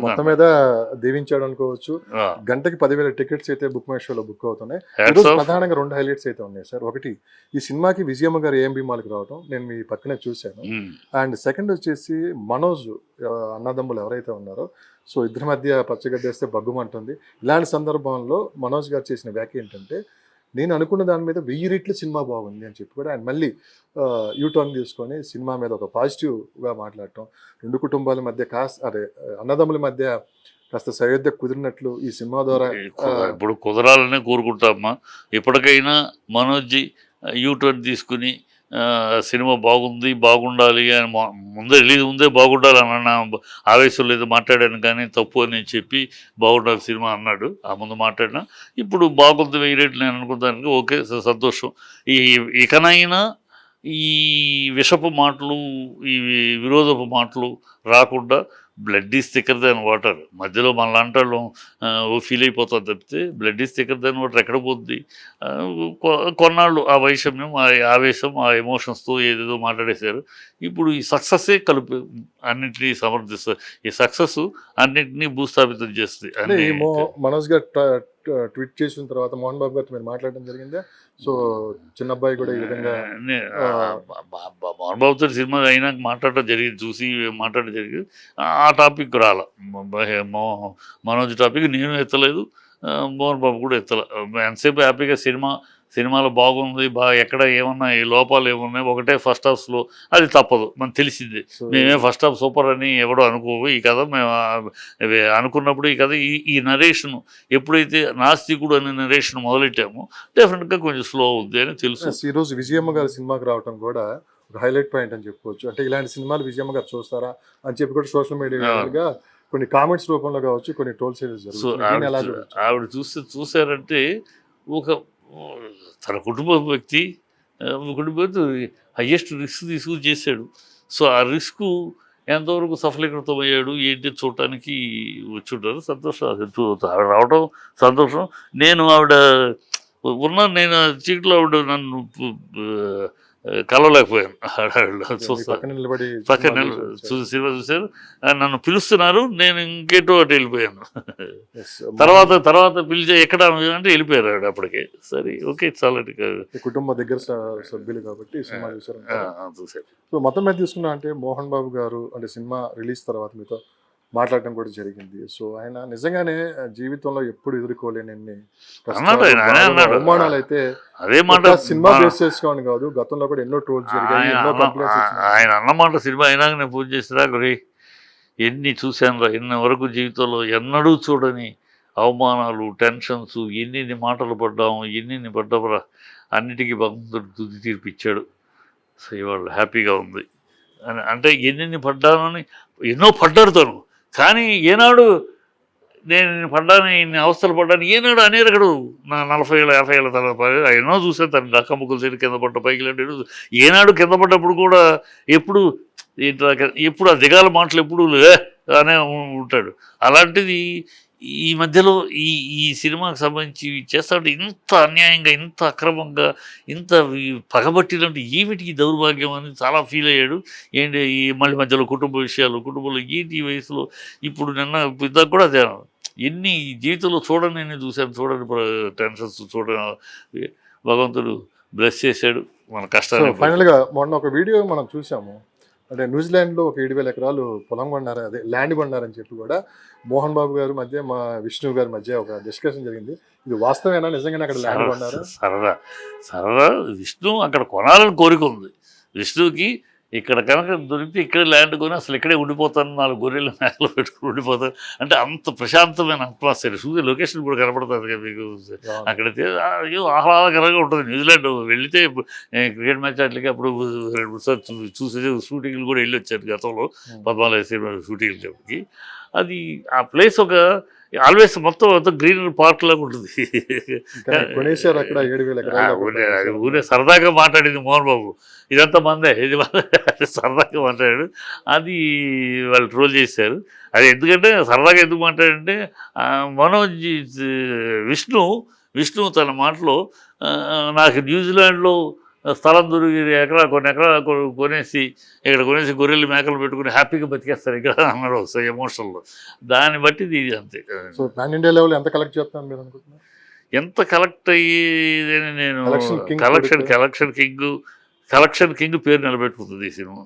మొత్తం మీద దీవించాడు అనుకోవచ్చు. గంటకి 10,000 టికెట్స్ అయితే బుక్ మై షోలో బుక్ అవుతున్నాయి. ఈరోజు ప్రధానంగా 2 హైలైట్స్ అయితే ఉన్నాయి సార్. ఒకటి, ఈ సినిమాకి విజయమ్మ గారు ఏఎంబీ మాల్కి రావడం నేను మీ పక్కనే చూశాను. అండ్ సెకండ్ వచ్చేసి మనోజ్ అన్నదమ్ములు ఎవరైతే ఉన్నారో, సో ఇద్దరి మధ్య పచ్చగడ్డేస్తే బగ్గుమంటుంది. ఇలాంటి సందర్భంలో మనోజ్ గారు చేసిన వ్యాఖ్య ఏంటంటే, నేను అనుకున్న దాని మీద 1000 రెట్లు సినిమా బాగుంది అని చెప్పి కూడా ఆయన మళ్ళీ యూటర్న్ తీసుకొని సినిమా మీద ఒక పాజిటివ్గా మాట్లాడటం, 2 కుటుంబాల మధ్య అదే అన్నదమ్ముల మధ్య కాస్త సయోధ్య కుదిరినట్లు ఈ సినిమా ద్వారా ఇప్పుడు కుదరాలనే కోరుకుంటామా. ఇప్పటికైనా మనోజ్ యూటర్న్ తీసుకుని సినిమా బాగుంది, బాగుండాలి అని ముందే రిలీజ్ ముందే బాగుండాలి అన్న ఆవేశం లేదు మాట్లాడాను, కానీ తప్పు అని చెప్పి బాగుండాలి సినిమా అన్నాడు. ఆ ముందు మాట్లాడినా ఇప్పుడు బాగుంది 1000 రెట్లు నేను అనుకుంటానికి ఓకే, సంతోషం. ఇకనైనా ఈ విషపు మాటలు, ఈ విరోధపు మాటలు రాకుండా blood is thicker than water, మధ్యలో మన లాంటి వాళ్ళు ఫీల్ అయిపోతుంది తప్పితే blood is thicker than water ఎక్కడ పోద్ది. కొన్నాళ్ళు ఆ వైషమ్యం, ఆ ఆవేశం, ఆ ఎమోషన్స్తో ఏదేదో మాట్లాడేశారు. ఇప్పుడు ఈ సక్సెస్సే అన్నింటినీ సమర్థిస్తారు. ఈ సక్సెస్ అన్నింటినీ భూస్థాపితం చేస్తుంది. మనోజ్ గారు ట్వీట్ చేసిన తర్వాత మోహన్ బాబు గారితో మీరు మాట్లాడడం జరిగిందా? సో చిన్న అబ్బాయి కూడా ఈ విధంగా మోహన్ బాబుతో సినిమా అయినాక మాట్లాడటం జరిగింది, చూసి మాట్లాడటం జరిగింది. ఆ టాపిక్ రాల, మనోజ్ టాపిక్ నేను ఎత్తలేదు, మోహన్ బాబు కూడా ఎత్తలే. ఎంతసేపు హ్యాపీగా సినిమాలో బాగుంది, ఎక్కడ ఏమన్నా ఈ లోపాలు ఏమున్నాయి, ఒకటే ఫస్ట్ హాఫ్ స్లో, అది తప్పదు, మనకు తెలిసింది. మేమే ఫస్ట్ హాఫ్ సూపర్ అని ఎవడో అనుకోవు. ఈ కథ మేము అనుకున్నప్పుడు ఈ కథ ఈ నరేషన్ ఎప్పుడైతే నాస్తికుడు అనే నరేషన్ మొదలెట్టామో డెఫినెట్గా కొంచెం స్లో అవుద్ది అని తెలుసు. ఈరోజు విజయమ్మ గారి సినిమాకి రావడం కూడా ఒక హైలైట్ పాయింట్ అని చెప్పుకోవచ్చు. అంటే ఇలాంటి సినిమాలు విజయమ్మ గారు చూస్తారా అని చెప్పి కూడా సోషల్ మీడియాగా కొన్ని కామెంట్స్ రూపంలో కావచ్చు, కొన్ని ట్రోల్స్ ఆవిడ చూసారంటే తన కుటుంబ వ్యక్తి హయ్యెస్ట్ రిస్క్ తీసుకుని చేశాడు. సో ఆ రిస్క్ ఎంతవరకు సఫలీకృతం అయ్యాడు ఏంటి చూడటానికి వచ్చి ఉంటారు. సంతోషం, ఆవిడ రావడం సంతోషం. నేను చీకట్లో ఆవిడ నన్ను కలవలేకపోయాను. పక్కన సినిమా చూశారు, నన్ను పిలుస్తున్నారు, నేను ఇంకేటో అటు వెళ్ళిపోయాను. తర్వాత పిలిచే ఎక్కడ అంటే వెళ్ళిపోయారు ఆవిడ అప్పటికే. సరే ఓకే, చాలా కుటుంబ దగ్గర సభ్యులు కాబట్టి సినిమా చూశారు. సో మొత్తం మీద తీసుకున్నా అంటే మోహన్ బాబు గారు అంటే సినిమా రిలీజ్ తర్వాత మీతో మాట్లాడటం కూడా జరిగింది. సో ఆయన నిజంగానే జీవితంలో ఎప్పుడు ఎదుర్కోలేని అవమానాలు అయితే అదే మాట సినిమా బేస్ చేసుకోని కాదు, గతంలో కూడా ఎన్నో ట్రోల్స్ జరిగాయి. ఆయన అన్నమాట సినిమా అయినాక నేను పూజ చేసిరా గురి ఎన్ని చూశాను రా, ఎన్ని వరకు జీవితంలో ఎన్నడూ చూడని అవమానాలు, టెన్షన్స్, ఎన్ని మాటలు పడ్డాము, ఎన్ని పడ్డామరా, అన్నిటికీ భగవంతుడు తుది తీర్పిచ్చాడు. సో ఇవాళ హ్యాపీగా ఉంది అని అంటే ఎన్ని పడ్డానని ఎన్నో పడ్డాడు తను. కానీ ఏనాడు నేను పడ్డాను, ఇన్ని అవస్థలు పడ్డాను ఏనాడు అనేరగడు. నా 40 ఏళ్ళ 50 ఏళ్ళ తర్వాత ఎన్నో చూసాను తను డక్కముక్కలు తిరిగి కింద పడ్డ పైకి లేడు. ఏనాడు కింద పడ్డప్పుడు కూడా ఎప్పుడు ఆ దిగాల మాటలు ఎప్పుడు అనే ఉంటాడు. అలాంటిది ఈ మధ్యలో ఈ సినిమాకి సంబంధించి చేస్తాడు ఇంత అన్యాయంగా, ఇంత అక్రమంగా, ఇంత పగబట్టినట్టు ఏమిటికి దౌర్భాగ్యం అని చాలా ఫీల్ అయ్యాడు. ఏంటి ఈ మళ్ళీ మధ్యలో కుటుంబ విషయాలు, కుటుంబంలో ఏంటి ఈ వయసులో ఇప్పుడు నిన్న ఇద్దాక కూడా అదే ఎన్ని జీవితంలో చూడని చూశాను టెన్షన్స్ భగవంతుడు బ్లెస్ చేశాడు మన కష్టాలు. ఫైనల్గా మొన్న ఒక వీడియో మనం చూసాము, అంటే న్యూజిలాండ్లో ఒక 7,000 ఎకరాలు పొలం కొన్నారు, అదే ల్యాండ్ కొన్నారని చెప్పి కూడా మోహన్ బాబు గారి మధ్య మా విష్ణు గారి మధ్య ఒక డిస్కషన్ జరిగింది. ఇది వాస్తవేనా, నిజంగానే అక్కడ ల్యాండ్ కొన్నారు? సరదా విష్ణు అక్కడ కొనాలని కోరిక ఉంది విష్ణుకి. ఇక్కడ కనుక దొరికితే ఇక్కడ ల్యాండ్ కొని అసలు ఇక్కడే ఉండిపోతాను, 4 గొర్రెలు మేకలు పెట్టుకుని ఉండిపోతాను అంటే అంత ప్రశాంతమైన అట్మాస్ఫియర్. చూసే లొకేషన్ కూడా కనపడుతుంది కదా మీకు. అక్కడైతే ఆహ్లాదకరంగా ఉంటుంది. న్యూజిలాండ్ వెళితే క్రికెట్ మ్యాచ్ అట్లకి అప్పుడు చూసే షూటింగ్లు కూడా వెళ్ళి వచ్చారు గతంలో 14 సినిమా షూటింగ్లకి. అది ఆ ప్లేస్ ఒక ఆల్వేస్ మొత్తం గ్రీనరీ పార్క్ లాగా ఉంటుంది. ఊరే సరదాగా మాట్లాడింది మోహన్ బాబు, ఇదంతా మందే, ఇది సరదాగా మాట్లాడాడు. అది వాళ్ళు ట్రోల్ చేశారు. అది ఎందుకంటే సరదాగా ఎందుకు మాట్లాడంటే మనోజ్ విష్ణు తన మాటలో నాకు న్యూజిలాండ్లో స్థలం దొరికి కొన్ని ఎకరాలు కొనేసి ఇక్కడ కొనేసి గొర్రెలు మేకలు పెట్టుకుని హ్యాపీగా బతికేస్తారు ఇక్కడ అన్నారు వస్తాయి ఎమోషన్లో. దాన్ని బట్టి ఇది అంతే. సో పాన్ ఇండియా లెవెల్ ఎంత కలెక్ట్ చేస్తాను మీరు అనుకుంటున్నారు? ఎంత కలెక్ట్ అయ్యేదని నేను కలెక్షన్ కింగ్ పేరు నిలబెట్టుకుంటుంది ఈ సినిమా.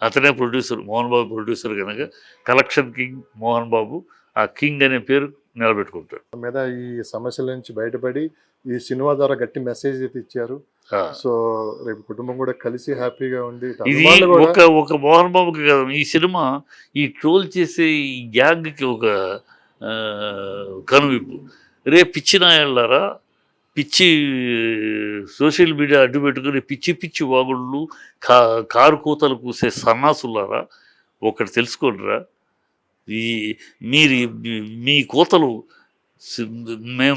అతనే ప్రొడ్యూసర్, మోహన్ బాబు ప్రొడ్యూసర్ కనుక కలెక్షన్ కింగ్ మోహన్ బాబు, ఆ కింగ్ అనే పేరు నిలబెట్టుకుంటాడు. మీద ఈ సమస్యల నుంచి బయటపడి ఈ సినిమా ద్వారా గట్టి మెసేజ్ అయితే ఇచ్చారు. సో రేపు కుటుంబం కూడా కలిసి హ్యాపీగా ఉండి ఇది ఒక మోహన్ బాబుకి కదా ఈ సినిమా, ఈ ట్రోల్ చేసే ఈ గ్యాంగ్కి ఒక కనువిప్పు. రేపు పిచ్చి నాయళ్ళారా, పిచ్చి సోషల్ మీడియా అడ్డు పెట్టుకుని పిచ్చి పిచ్చి వాగుళ్ళు, కారు కూతలు కూసే సన్నాసులారా, ఒకటి తెలుసుకోండిరా, మీ కూతలు మేము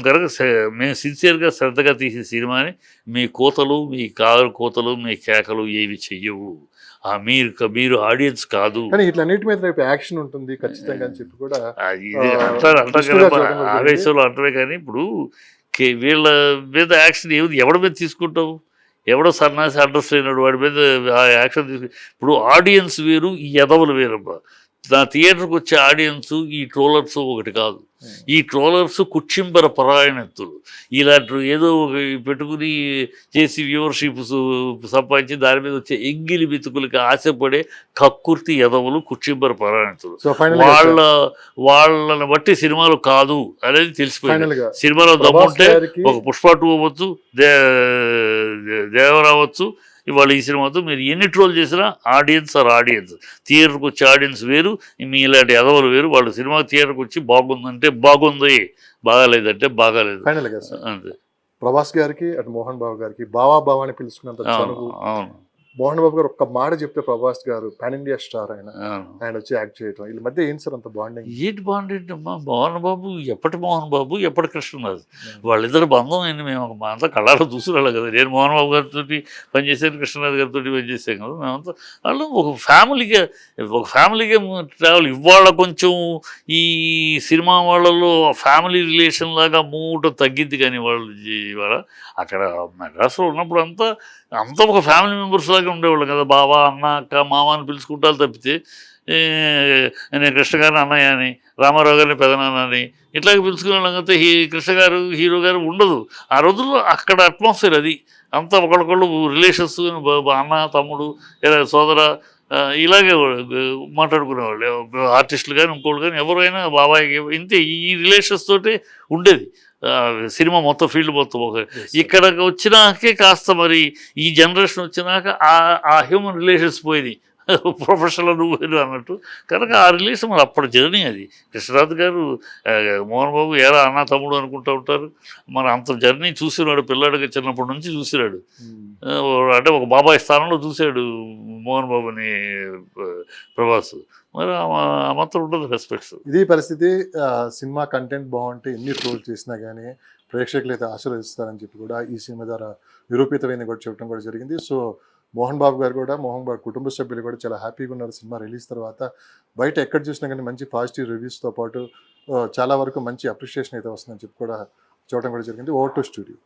సిన్సియర్గా శ్రద్ధగా తీసిన సినిమాని మీ కోతలు, మీ కారు కోతలు, మీ కేకలు ఏవి చెయ్యవు. మీరు ఆడియన్స్ కాదు. ఇట్లన్నిటి మీద రేపు యాక్షన్ ఉంటుంది ఖచ్చితంగా అని చెప్పి కూడా ఆవేశంలో అంటమే. కానీ ఇప్పుడు వీళ్ళ మీద యాక్షన్ ఎవడి మీద తీసుకుంటావు? ఎవడో సన్నాసి అడ్రస్ అయినాడు వాడి మీద యాక్షన్ తీసుకు. ఇప్పుడు ఆడియన్స్ వేరు, ఈ ఎదవలు వేరబ్బా. నా థియేటర్కి వచ్చే ఆడియన్స్ ఈ ట్రోలర్స్ ఒకటి కాదు. ఈ ట్రోలర్స్ కుక్షింబర పరాయణత్తులు. ఇలాంటి ఏదో పెట్టుకుని చేసి వ్యూవర్షిప్ సంపాదించి దాని మీద వచ్చే ఎంగిలి బితుకులకి ఆశపడే కక్కుర్తి ఎదవులు కుక్షింబర పరాయణత్తులు. వాళ్ళని బట్టి సినిమాలు కాదు అనేది తెలిసిపోయింది. సినిమాలో దమ్ముంటే ఒక పుష్ప 2 అవ్వచ్చు, దేవర అవ్వచ్చు. ఇవాళ ఈ సినిమాతో మీరు ఎన్ని ట్రోల్ చేసినా ఆడియన్స్ థియేటర్కి వచ్చే ఆడియన్స్ వేరు, మీ ఇలాంటి ఎదవలు వేరు. వాళ్ళు సినిమా థియేటర్కి వచ్చి బాగుందంటే బాగుంది, బాగాలేదంటే బాగాలేదు అంతే. ప్రభాస్ గారికి అటు మోహన్ బాబు గారికి బావా అని పిలుచుకున్నంత అవును. మోహన్ బాబు గారు ఒక్క మాట చెప్తే ప్రభాస్ గారు పాన్ ఇండియా స్టార్ ఆయన వచ్చి యాక్ట్ చేయటం, వీళ్ళ మధ్య ఏంటి సార్ అంత బాండింగ్? ఏంటి బాండింగ్ అమ్మా? మోహన్ బాబు ఎప్పటి కృష్ణరాజు, వాళ్ళిద్దరు బంధం అయింది. మేము అంతా కళ్ళాలో చూసురాలి కదా. నేను మోహన్ బాబు గారితో పనిచేసాను, కృష్ణరాజు గారితో పనిచేసాం కదా. మేమంతా వాళ్ళు ఒక ఫ్యామిలీగా ట్రావెల్. ఇవాళ కొంచెం ఈ సినిమా వాళ్ళలో ఫ్యామిలీ రిలేషన్ లాగా మూట తగ్గింది. కానీ వాళ్ళు ఇవాళ అక్కడ మెడ్రాస్లో ఉన్నప్పుడు అంతా ఒక ఫ్యామిలీ మెంబర్స్ లాగా ఉండేవాళ్ళు కదా. బావ, అన్న, అక్క, మామ అని పిలుచుకుంటారు తప్పితే నేను కృష్ణ గారిని అన్నయ్య అని, రామారావు గారిని పెదనాన్న అని ఇట్లాగే పిలుచుకునే వాళ్ళం కదా. కృష్ణ గారు హీరో గారు ఉండదు ఆ రోజుల్లో. అక్కడ అట్మాస్ఫియర్ అది. అంతా ఒకళ్ళొకళ్ళు రిలేషన్స్, అన్న, తమ్ముడు, సోదర ఇలాగే మాట్లాడుకునేవాళ్ళు. ఆర్టిస్టులు కానీ ఇంకోళ్ళు కానీ ఎవరైనా బాబాయ్ ఇంతే, ఈ రిలేషన్స్ తోటే ఉండేది సినిమా మొత్తం, ఫీల్డ్ మొత్తం. ఇక్కడికి వచ్చినాకే కాస్త మరి ఈ జనరేషన్ వచ్చినాక ఆ హ్యూమన్ రిలేషన్స్ పోయింది. ప్రొఫెషనల్ నువ్వు అన్నట్టు కనుక ఆ రిలేషన్ మరి అప్పటి జర్నీ అది. కృష్ణరాజు గారు మోహన్ బాబు ఏరా అన్న తమ్ముడు అనుకుంటూ ఉంటారు. మరి అంత జర్నీ చూసినాడు, పిల్లాడికి చిన్నప్పటి నుంచి చూసినాడు. అంటే ఒక బాబాయ్ స్థానంలో చూశాడు మోహన్ బాబుని ప్రభాస్. మరి ఆ మాత్రం ఉండదు రెస్పెక్ట్స్. ఇది పరిస్థితి. సినిమా కంటెంట్ బాగుంటే ఎన్ని ట్రోల్ చేసినా కానీ ప్రేక్షకులు అయితే ఆశీర్వదిస్తారని చెప్పి కూడా ఈ సినిమా ద్వారా నిరూపితమైంది కూడా చెప్పడం కూడా జరిగింది. సో మోహన్ బాబు కుటుంబ సభ్యులు కూడా చాలా హ్యాపీగా ఉన్నారు. సినిమా రిలీజ్ తర్వాత బయట ఎక్కడ చూసినా కానీ మంచి పాజిటివ్ రివ్యూస్తో పాటు చాలా వరకు మంచి అప్రిషియేషన్ అయితే వస్తుందని చెప్పి కూడా చూడటం కూడా జరిగింది. Over to studio.